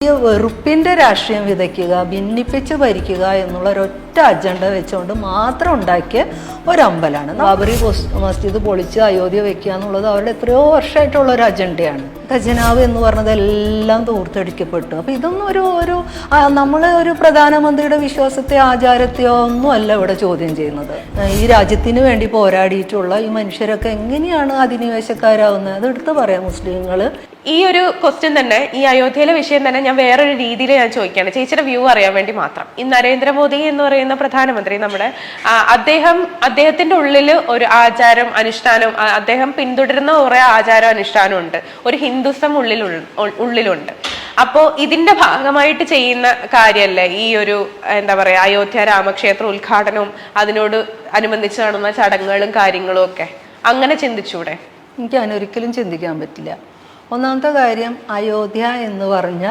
ഈ വെറുപ്പിന്റെ രാഷ്ട്രീയം വിതയ്ക്കുക, ഭിന്നിപ്പിച്ച് ഭരിക്കുക എന്നുള്ള ഒരൊറ്റ അജണ്ട വെച്ചുകൊണ്ട് മാത്രം ഉണ്ടാക്കിയ ഒരമ്പലമാണ്. ബാബറി മസ്ജിദ് പൊളിച്ച് അയോധ്യ വെക്കുക എന്നുള്ളത് അവരുടെ എത്രയോ വർഷമായിട്ടുള്ള ഒരു അജണ്ടയാണ്. ഖജനാവ് എന്ന് പറഞ്ഞത് എല്ലാം തൂർത്തടിക്കപ്പെട്ടു. അപ്പൊ ഇതൊന്നും ഒരു നമ്മളെ ഒരു പ്രധാനമന്ത്രിയുടെ വിശ്വാസത്തെ ആചാരത്തെയോ ഒന്നും അല്ല ഇവിടെ ചോദ്യം ചെയ്യുന്നത്. ഈ രാജ്യത്തിന് വേണ്ടി പോരാടിയിട്ടുള്ള ഈ മനുഷ്യരൊക്കെ എങ്ങനെയാണ് അധിനിവേശക്കാരാവുന്നത്? അത് എടുത്ത് പറയാം മുസ്ലിങ്ങൾ. ഈ ഒരു ക്വസ്റ്റ്യൻ തന്നെ, ഈ അയോധ്യയിലെ വിഷയം തന്നെ ഞാൻ വേറൊരു രീതിയിൽ ഞാൻ ചോദിക്കുകയാണ്, ചേച്ചിയുടെ വ്യൂ അറിയാൻ വേണ്ടി മാത്രം. ഈ നരേന്ദ്രമോദി എന്ന് പറയുന്ന പ്രധാനമന്ത്രി നമ്മുടെ അദ്ദേഹത്തിന്റെ ഉള്ളിൽ ഒരു ആചാരം അനുഷ്ഠാനം, അദ്ദേഹം പിന്തുടരുന്ന കുറെ ആചാരം അനുഷ്ഠാനം ഉണ്ട്, ഒരു ഹിന്ദുസം ഉള്ളിലുണ്ട്. അപ്പോ ഇതിന്റെ ഭാഗമായിട്ട് ചെയ്യുന്ന കാര്യമല്ലേ ഈ ഒരു എന്താ പറയാ അയോധ്യ രാമക്ഷേത്ര ഉദ്ഘാടനവും അതിനോട് അനുബന്ധിച്ച് നടന്ന ചടങ്ങുകളും കാര്യങ്ങളും ഒക്കെ? അങ്ങനെ ചിന്തിച്ചൂടെ? എനിക്ക് അതിനൊരിക്കലും ചിന്തിക്കാൻ പറ്റില്ല. ഒന്നാമത്തെ കാര്യം, അയോധ്യ എന്ന് പറഞ്ഞ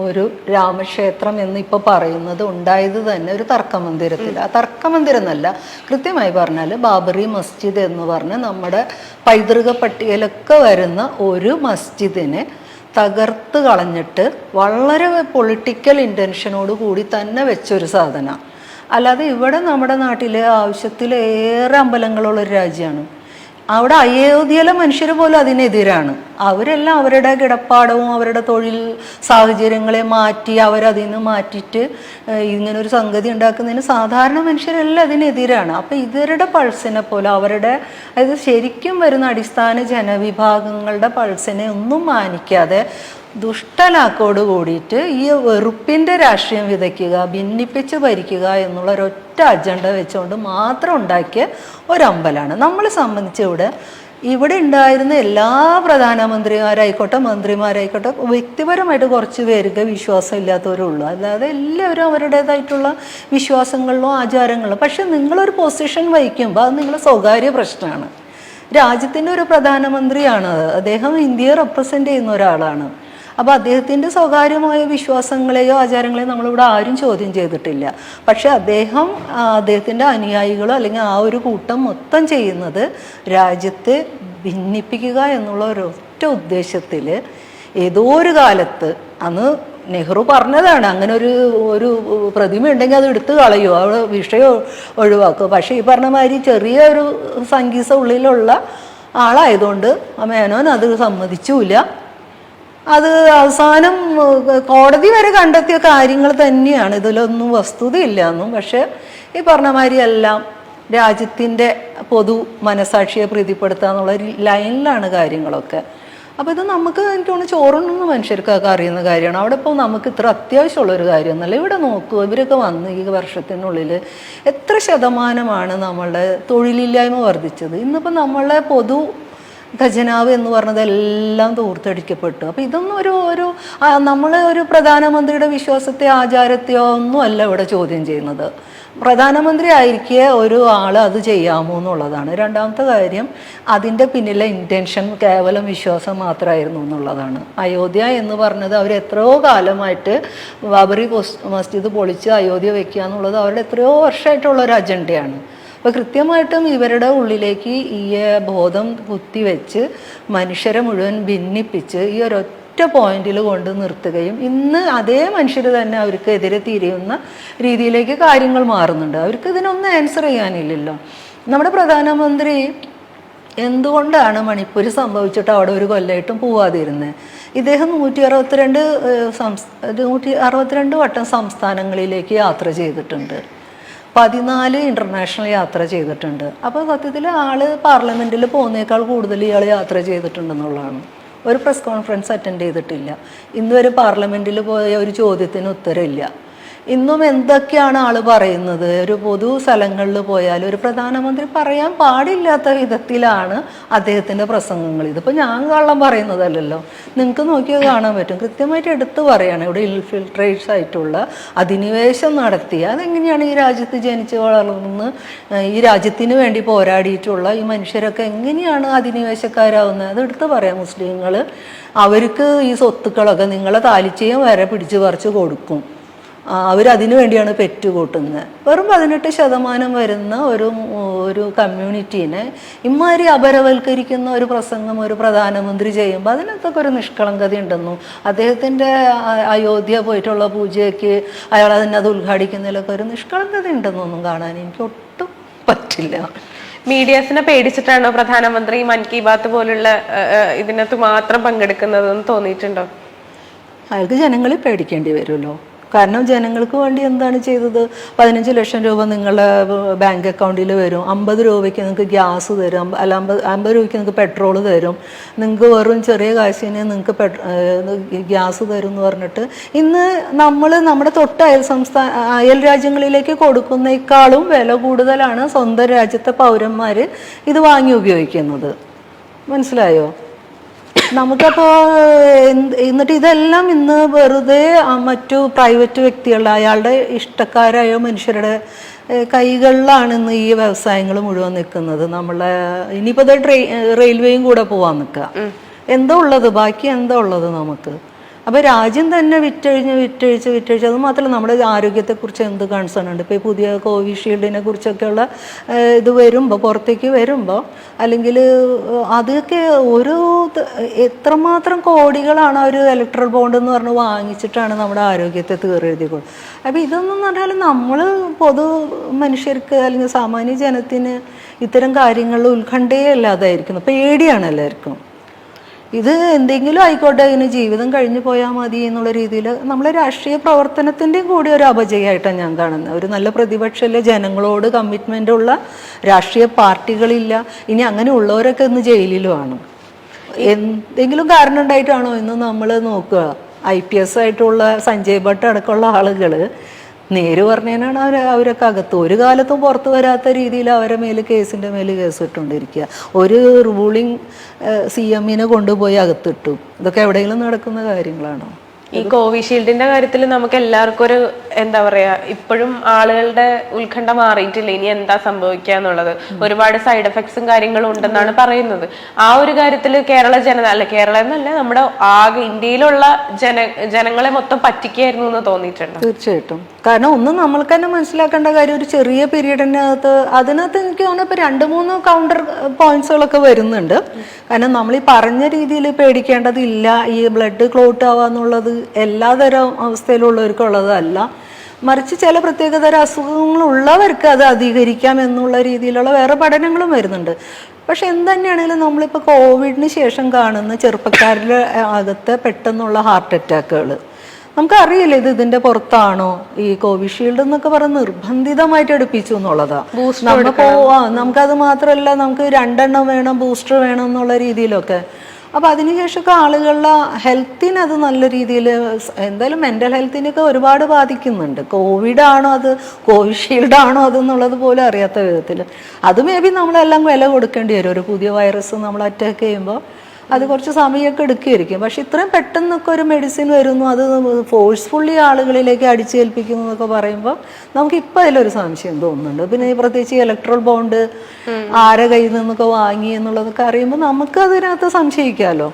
ഒരു രാമക്ഷേത്രം എന്ന് ഇപ്പോൾ പറയുന്നത് ഉണ്ടായത് തന്നെ ഒരു തർക്കമന്ദിരത്തിൽ. ആ തർക്കമന്ദിരം എന്നല്ല, കൃത്യമായി പറഞ്ഞാൽ ബാബറി മസ്ജിദ് എന്ന് പറഞ്ഞ് നമ്മുടെ പൈതൃക പട്ടികയിലൊക്കെ വരുന്ന ഒരു മസ്ജിദിനെ തകർത്ത് കളഞ്ഞിട്ട് വളരെ പൊളിറ്റിക്കൽ ഇൻറ്റൻഷനോട് കൂടി തന്നെ വെച്ചൊരു സാധനം. അല്ലാതെ ഇവിടെ നമ്മുടെ നാട്ടിലെ ആവശ്യത്തിലേറെ അമ്പലങ്ങളുള്ളൊരു രാജ്യമാണ്. അവിടെ അയോധ്യയിലെ മനുഷ്യർ പോലും അതിനെതിരാണ്. അവരെല്ലാം അവരുടെ കിടപ്പാടവും അവരുടെ തൊഴിൽ സാഹചര്യങ്ങളെ മാറ്റി അവരതിൽ നിന്ന് മാറ്റിയിട്ട് ഇങ്ങനൊരു സംഗതി ഉണ്ടാക്കുന്നതിന് സാധാരണ മനുഷ്യരെല്ലാം അതിനെതിരാണ്. അപ്പം ഇവരുടെ പൾസിനെ പോലെ അവരുടെ, അതായത് ശരിക്കും വരുന്ന അടിസ്ഥാന ജനവിഭാഗങ്ങളുടെ പൾസിനെ ഒന്നും മാനിക്കാതെ ദുഷ്ടലാക്കോട് കൂടിയിട്ട് ഈ വെറുപ്പിന്റെ രാഷ്ട്രീയം വിതയ്ക്കുക, ഭിന്നിപ്പിച്ച് ഭരിക്കുക എന്നുള്ള ഒരൊറ്റ അജണ്ട വെച്ചുകൊണ്ട് മാത്രം ഉണ്ടാക്കിയ ഒരമ്പലമാണ്. നമ്മളെ സംബന്ധിച്ച് ഇവിടെ ഉണ്ടായിരുന്ന എല്ലാ പ്രധാനമന്ത്രിമാരായിക്കോട്ടെ മന്ത്രിമാരായിക്കോട്ടെ വ്യക്തിപരമായിട്ട് കുറച്ച് പേർക്ക് വിശ്വാസം ഇല്ലാത്തവരുള്ളൂ. അല്ലാതെ എല്ലാവരും അവരുടേതായിട്ടുള്ള വിശ്വാസങ്ങളിലും ആചാരങ്ങളിലും. പക്ഷെ നിങ്ങളൊരു പൊസിഷൻ വഹിക്കുമ്പോൾ അത് നിങ്ങളുടെ സ്വകാര്യ പ്രശ്നമാണ്. രാജ്യത്തിൻ്റെ ഒരു പ്രധാനമന്ത്രിയാണ്, അദ്ദേഹം ഇന്ത്യയെ റെപ്രസെൻ്റ് ചെയ്യുന്ന ഒരാളാണ്. അപ്പോൾ അദ്ദേഹത്തിൻ്റെ സ്വകാര്യമായ വിശ്വാസങ്ങളെയോ ആചാരങ്ങളെയോ നമ്മളിവിടെ ആരും ചോദ്യം ചെയ്തിട്ടില്ല. പക്ഷെ അദ്ദേഹത്തിൻ്റെ അനുയായികളോ അല്ലെങ്കിൽ ആ ഒരു കൂട്ടം മൊത്തം ചെയ്യുന്നത് രാജ്യത്തെ ഭിന്നിപ്പിക്കുക എന്നുള്ള ഒരൊറ്റ ഉദ്ദേശത്തിൽ ഏതോ ഒരു കാലത്ത്, അന്ന് നെഹ്റു പറഞ്ഞതാണ്, അങ്ങനെ ഒരു പ്രതിമ ഉണ്ടെങ്കിൽ അത് എടുത്തു കളയുമോ, അവിടെ വിഷയം ഒഴിവാക്കും. പക്ഷേ ഈ പറഞ്ഞ മാതിരി ചെറിയൊരു സംഗീത ഉള്ളിലുള്ള ആളായതുകൊണ്ട് മേനോൻ അത് സമ്മതിച്ചില്ല. അത് അവസാനം കോടതി വരെ കണ്ടെത്തിയ കാര്യങ്ങൾ തന്നെയാണ്, ഇതിലൊന്നും വസ്തുതയില്ല എന്നും. പക്ഷെ ഈ പറഞ്ഞ മാതിരി എല്ലാം രാജ്യത്തിൻ്റെ പൊതു മനസാക്ഷിയെ പ്രീതിപ്പെടുത്തുക എന്നുള്ള ലൈനിലാണ് കാര്യങ്ങളൊക്കെ. അപ്പോൾ ഇത് നമുക്ക് എനിക്ക് തോന്നുന്നു ചോറുണ്ടെന്ന് മനുഷ്യർക്കൊക്കെ അറിയുന്ന കാര്യമാണ്. അവിടെ ഇപ്പോൾ നമുക്ക് ഇത്ര അത്യാവശ്യമുള്ളൊരു കാര്യമൊന്നുമല്ല. ഇവിടെ നോക്കൂ, ഇവരൊക്കെ വന്ന് ഈ വർഷത്തിനുള്ളിൽ എത്ര ശതമാനമാണ് നമ്മളുടെ തൊഴിലില്ലായ്മ വർദ്ധിച്ചത്. ഇന്നിപ്പോൾ നമ്മളെ പൊതു ഖജനാവ് എന്ന് പറഞ്ഞത് എല്ലാം തൂർത്തടിക്കപ്പെട്ടു. അപ്പോൾ ഇതൊന്നും നമ്മളെ ഒരു പ്രധാനമന്ത്രിയുടെ വിശ്വാസത്തെ ആചാരത്തെയോ ഒന്നും അല്ല ഇവിടെ ചോദ്യം ചെയ്യുന്നത്. പ്രധാനമന്ത്രി ആയിരിക്കെ ഒരു ആൾ അത് ചെയ്യാമോ എന്നുള്ളതാണ്. രണ്ടാമത്തെ കാര്യം, അതിൻ്റെ പിന്നിലെ ഇൻറ്റൻഷൻ കേവലം വിശ്വാസം മാത്രമായിരുന്നു എന്നുള്ളതാണ്. അയോധ്യ എന്ന് പറഞ്ഞത് അവർ എത്രയോ കാലമായിട്ട് ബാബറി മസ്ജിദ് പൊളിച്ച് അയോധ്യ വെക്കുക എന്നുള്ളത് അവരുടെ എത്രയോ വർഷമായിട്ടുള്ള ഒരു അജണ്ടയാണ്. അപ്പോൾ കൃത്യമായിട്ടും ഇവരുടെ ഉള്ളിലേക്ക് ഈ ബോധം കുത്തിവെച്ച് മനുഷ്യരെ മുഴുവൻ ഭിന്നിപ്പിച്ച് ഈ ഒരൊറ്റ പോയിന്റിൽ കൊണ്ട് നിർത്തുകയും ഇന്ന് അതേ മനുഷ്യർ തന്നെ അവർക്ക് എതിരെ തിരിയുന്ന രീതിയിലേക്ക് കാര്യങ്ങൾ മാറുന്നുണ്ട്. അവർക്ക് ഇതിനൊന്നും ആൻസർ ചെയ്യാനില്ലല്ലോ. നമ്മുടെ പ്രധാനമന്ത്രി എന്തുകൊണ്ടാണ് മണിപ്പൂർ സംഭവിച്ചിട്ട് അവിടെ ഒരു കൊല്ലമായിട്ടും പോവാതിരുന്നത്? ഇദ്ദേഹം 162 വട്ടം സംസ്ഥാനങ്ങളിലേക്ക് യാത്ര ചെയ്തിട്ടുണ്ട്, 14 ഇൻ്റർനാഷണൽ യാത്ര ചെയ്തിട്ടുണ്ട്. അപ്പോൾ സത്യത്തിൽ ആൾ പാർലമെൻറ്റിൽ പോകുന്നേക്കാൾ കൂടുതൽ ഇയാൾ യാത്ര ചെയ്തിട്ടുണ്ടെന്നുള്ളതാണ്. ഒരു പ്രസ് കോൺഫറൻസ് അറ്റൻഡ് ചെയ്തിട്ടില്ല. ഇന്നുവരെ പാർലമെൻറ്റിൽ പോയ ഒരു ചോദ്യത്തിന് ഉത്തരമില്ല. ഇന്നും എന്തൊക്കെയാണ് ആൾ പറയുന്നത്? ഒരു പൊതു സ്ഥലങ്ങളിൽ പോയാൽ ഒരു പ്രധാനമന്ത്രി പറയാൻ പാടില്ലാത്ത വിധത്തിലാണ് അദ്ദേഹത്തിൻ്റെ പ്രസംഗങ്ങൾ. ഇതിപ്പോൾ ഞാൻ കള്ളം പറയുന്നതല്ലല്ലോ, നിങ്ങൾക്ക് നോക്കിയാൽ കാണാൻ പറ്റും. കൃത്യമായിട്ട് എടുത്തു പറയാണ് ഇവിടെ ഇൻഫിൽട്രേറ്റ്സ് ആയിട്ടുള്ള അധിനിവേശം നടത്തി. അതെങ്ങനെയാണ് ഈ രാജ്യത്ത് ജനിച്ച് വളർന്ന് ഈ രാജ്യത്തിന് വേണ്ടി പോരാടിയിട്ടുള്ള ഈ മനുഷ്യരൊക്കെ എങ്ങനെയാണ് അധിനിവേശക്കാരാവുന്നത്? അതെടുത്ത് പറയാം. മുസ്ലിങ്ങൾ അവർക്ക് ഈ സ്വത്തുക്കളൊക്കെ നിങ്ങളെ താലിച്ചയും വരെ പിടിച്ച് പറിച്ച് കൊടുക്കും. അവരതിനു വേണ്ടിയാണ് പെറ്റുകൂട്ടുന്നത്. വെറും 18% വരുന്ന ഒരു കമ്മ്യൂണിറ്റീനെ ഇമാതിരി അപരവൽക്കരിക്കുന്ന ഒരു പ്രസംഗം ഒരു പ്രധാനമന്ത്രി ചെയ്യുമ്പോൾ അതിനകത്തൊക്കെ ഒരു നിഷ്കളങ്കത ഉണ്ടെന്നു. അദ്ദേഹത്തിൻ്റെ അയോധ്യ പോയിട്ടുള്ള പൂജയ്ക്ക് അയാൾ അത് ഉദ്ഘാടിക്കുന്നതിലൊക്കെ ഒരു നിഷ്കളങ്കത ഉണ്ടെന്നൊന്നും കാണാൻ എനിക്ക് ഒട്ടും പറ്റില്ല. മീഡിയാസിനെ പേടിച്ചിട്ടാണോ പ്രധാനമന്ത്രി മൻ കി ബാത്ത് പോലുള്ള ഇതിനകത്ത് മാത്രം പങ്കെടുക്കുന്നതെന്ന് തോന്നിയിട്ടുണ്ടോ? അയാൾക്ക് ജനങ്ങളെ പേടിക്കേണ്ടി വരുമല്ലോ. കാരണം ജനങ്ങൾക്ക് വേണ്ടി എന്താണ് ചെയ്തത്? 15 ലക്ഷം രൂപ നിങ്ങളുടെ ബാങ്ക് അക്കൗണ്ടിൽ വരും, 50 രൂപയ്ക്ക് നിങ്ങൾക്ക് ഗ്യാസ് തരും, അല്ല 50 രൂപയ്ക്ക് നിങ്ങൾക്ക് പെട്രോൾ തരും, നിങ്ങൾക്ക് വെറും ചെറിയ കാശിന് നിങ്ങൾക്ക് ഗ്യാസ് തരും എന്ന് പറഞ്ഞിട്ട് ഇന്ന് നമ്മൾ നമ്മുടെ തൊട്ട് അയൽ രാജ്യങ്ങളിലേക്ക് കൊടുക്കുന്നേക്കാളും വില കൂടുതലാണ് സ്വന്തം രാജ്യത്തെ പൗരന്മാർ ഇത് വാങ്ങി ഉപയോഗിക്കുന്നത്. മനസ്സിലായോ? നമുക്കപ്പോൾ എന്നിട്ട് ഇതെല്ലാം ഇന്ന് വെറുതെ മറ്റു പ്രൈവറ്റ് വ്യക്തികളുടെ അയാളുടെ ഇഷ്ടക്കാരായ മനുഷ്യരുടെ കൈകളിലാണ് ഇന്ന് ഈ വ്യവസായങ്ങൾ മുഴുവൻ നിൽക്കുന്നത്. നമ്മളെ ഇനിയിപ്പോൾ റെയിൽവേയും കൂടെ പോവാൻ നിൽക്കുക. എന്താ ഉള്ളത്? ബാക്കി എന്താ ഉള്ളത് നമുക്ക്? അപ്പോൾ രാജ്യം തന്നെ വിറ്റഴിച്ച് അത് മാത്രമല്ല നമ്മുടെ ആരോഗ്യത്തെക്കുറിച്ച് എന്ത് കൺസേൺ ഉണ്ട്. ഇപ്പോൾ ഈ പുതിയ കോവിഷീൽഡിനെ കുറിച്ചൊക്കെയുള്ള ഇത് വരുമ്പോൾ പുറത്തേക്ക് വരുമ്പോൾ അല്ലെങ്കിൽ അതൊക്കെ എത്രമാത്രം കോടികളാണ് ഒരു ഇലക്ട്രൽ ബോണ്ട് എന്ന് പറഞ്ഞ് വാങ്ങിച്ചിട്ടാണ് നമ്മുടെ ആരോഗ്യത്തെ തീരെഴുതിക്കൊള്ളും. അപ്പോൾ ഇതൊന്നും പറഞ്ഞാൽ നമ്മൾ പൊതു മനുഷ്യർക്ക് അല്ലെങ്കിൽ സാമാന്യ ജനത്തിന് ഇത്തരം കാര്യങ്ങളിൽ ഉത്കണ്ഠയേ അല്ലാതായിരിക്കുന്നു. പേടിയാണ് എല്ലാവർക്കും. ഇത് എന്തെങ്കിലും ആയിക്കോട്ടെ, ഇതിന് ജീവിതം കഴിഞ്ഞു പോയാൽ മതി എന്നുള്ള രീതിയിൽ നമ്മളെ രാഷ്ട്രീയ പ്രവർത്തനത്തിൻ്റെയും കൂടി ഒരു അപജയമായിട്ടാണ് ഞാൻ കാണുന്നത്. ഒരു നല്ല പ്രതിപക്ഷമില്ല, ജനങ്ങളോട് കമ്മിറ്റ്മെൻ്റ് ഉള്ള രാഷ്ട്രീയ പാർട്ടികളില്ല. ഇനി അങ്ങനെ ഉള്ളവരൊക്കെ ഇന്ന് ജയിലിലുമാണ്. എന്തെങ്കിലും കാരണം ഉണ്ടായിട്ടാണോ ഇന്ന് നമ്മൾ നോക്കുക? IPS ആയിട്ടുള്ള സഞ്ജയ് ഭട്ട് അടക്കമുള്ള ആളുകൾ നേര് പറഞ്ഞതിനാണ് അവരൊക്കെ അകത്ത്. ഒരു കാലത്തും പുറത്തു വരാത്ത രീതിയിൽ അവരെ കേസിൻ്റെ മേൽ കേസ് ഇട്ടുകൊണ്ടിരിക്കുക. ഒരു റൂളിങ് CM-നെ കൊണ്ടുപോയി അകത്തിട്ടു. ഇതൊക്കെ എവിടെയെങ്കിലും നടക്കുന്ന കാര്യങ്ങളാണോ? ഈ കോവിഷീൽഡിന്റെ കാര്യത്തിൽ നമുക്ക് എല്ലാവർക്കും ഒരു എന്താ പറയാ, ഇപ്പോഴും ആളുകളുടെ ഉത്കണ്ഠ മാറിയിട്ടില്ല ഇനി എന്താ സംഭവിക്കുക എന്നുള്ളത്. ഒരുപാട് സൈഡ് എഫക്ട്സും കാര്യങ്ങളും ഉണ്ടെന്നാണ് പറയുന്നത്. ആ ഒരു കാര്യത്തിൽ കേരള കേരളം എന്നല്ല, നമ്മുടെ ആകെ ഇന്ത്യയിലുള്ള ജനങ്ങളെ മൊത്തം പറ്റിക്കായിരുന്നു എന്ന് തോന്നിയിട്ടുണ്ട്. തീർച്ചയായിട്ടും. കാരണം ഒന്നും നമ്മൾക്ക് തന്നെ മനസ്സിലാക്കേണ്ട കാര്യം, ഒരു ചെറിയ പീരീഡിനകത്ത് എനിക്ക് തോന്നുന്നു ഇപ്പോൾ 2-3 കൗണ്ടർ പോയിന്റ്സുകളൊക്കെ വരുന്നുണ്ട്. കാരണം നമ്മൾ ഈ പറഞ്ഞ രീതിയിൽ പേടിക്കേണ്ടതില്ല. ഈ ബ്ലഡ് ക്ലോട്ട് ആവാന്നുള്ളത് എല്ലാതരം അവസ്ഥയിലുള്ളവർക്കുള്ളതല്ല. മറിച്ച് ചില പ്രത്യേകതരം അസുഖങ്ങളുള്ളവർക്ക് അത് അധികരിക്കാം എന്നുള്ള രീതിയിലുള്ള വേറെ പഠനങ്ങളും വരുന്നുണ്ട്. പക്ഷെ എന്തുതന്നെയാണെങ്കിലും നമ്മളിപ്പോൾ കോവിഡിന് ശേഷം കാണുന്ന ചെറുപ്പക്കാരുടെ അകത്ത് പെട്ടെന്നുള്ള ഹാർട്ട് അറ്റാക്കുകൾ നമുക്കറിയില്ല ഇത് ഇതിന്റെ പുറത്താണോ. ഈ കോവിഷീൽഡ് എന്നൊക്കെ പറഞ്ഞ് നിർബന്ധിതമായിട്ട് എടുപ്പിച്ചു എന്നുള്ളതാ. നമുക്കത് മാത്രമല്ല, നമുക്ക് 2 എണ്ണം വേണം, ബൂസ്റ്റർ വേണം എന്നുള്ള രീതിയിലൊക്കെ. അപ്പോൾ അതിനുശേഷമൊക്കെ ആളുകളുടെ ഹെൽത്തിന് അത് നല്ല രീതിയിൽ, എന്തായാലും മെൻ്റൽ ഹെൽത്തിനൊക്കെ ഒരുപാട് ബാധിക്കുന്നുണ്ട്. കോവിഡാണോ അത്, കോവിഷീൽഡാണോ അതെന്നുള്ളത് പോലും അറിയാത്ത വിധത്തിൽ അത് നമ്മളെല്ലാം വില കൊടുക്കേണ്ടി വരും. ഒരു പുതിയ വൈറസ് നമ്മൾ അറ്റാക്ക് ചെയ്യുമ്പോൾ അത് കുറച്ച് സമയമൊക്കെ എടുക്കുകയായിരിക്കും. പക്ഷെ ഇത്രയും പെട്ടെന്നൊക്കെ ഒരു മെഡിസിൻ വരുന്നു, അത് ഫോഴ്സ്ഫുള്ളി ആളുകളിലേക്ക് അടിച്ചേൽപ്പിക്കുന്നു എന്നൊക്കെ പറയുമ്പോൾ നമുക്കിപ്പോൾ അതിലൊരു സംശയം തോന്നുന്നുണ്ട്. പിന്നെ പ്രത്യേകിച്ച് ഇലക്ട്രൽ ബോണ്ട് ആരെ കയ്യിൽ നിന്നൊക്കെ വാങ്ങി എന്നുള്ളതൊക്കെ അറിയുമ്പോൾ നമുക്ക് അതിനകത്ത് സംശയിക്കാമല്ലോ.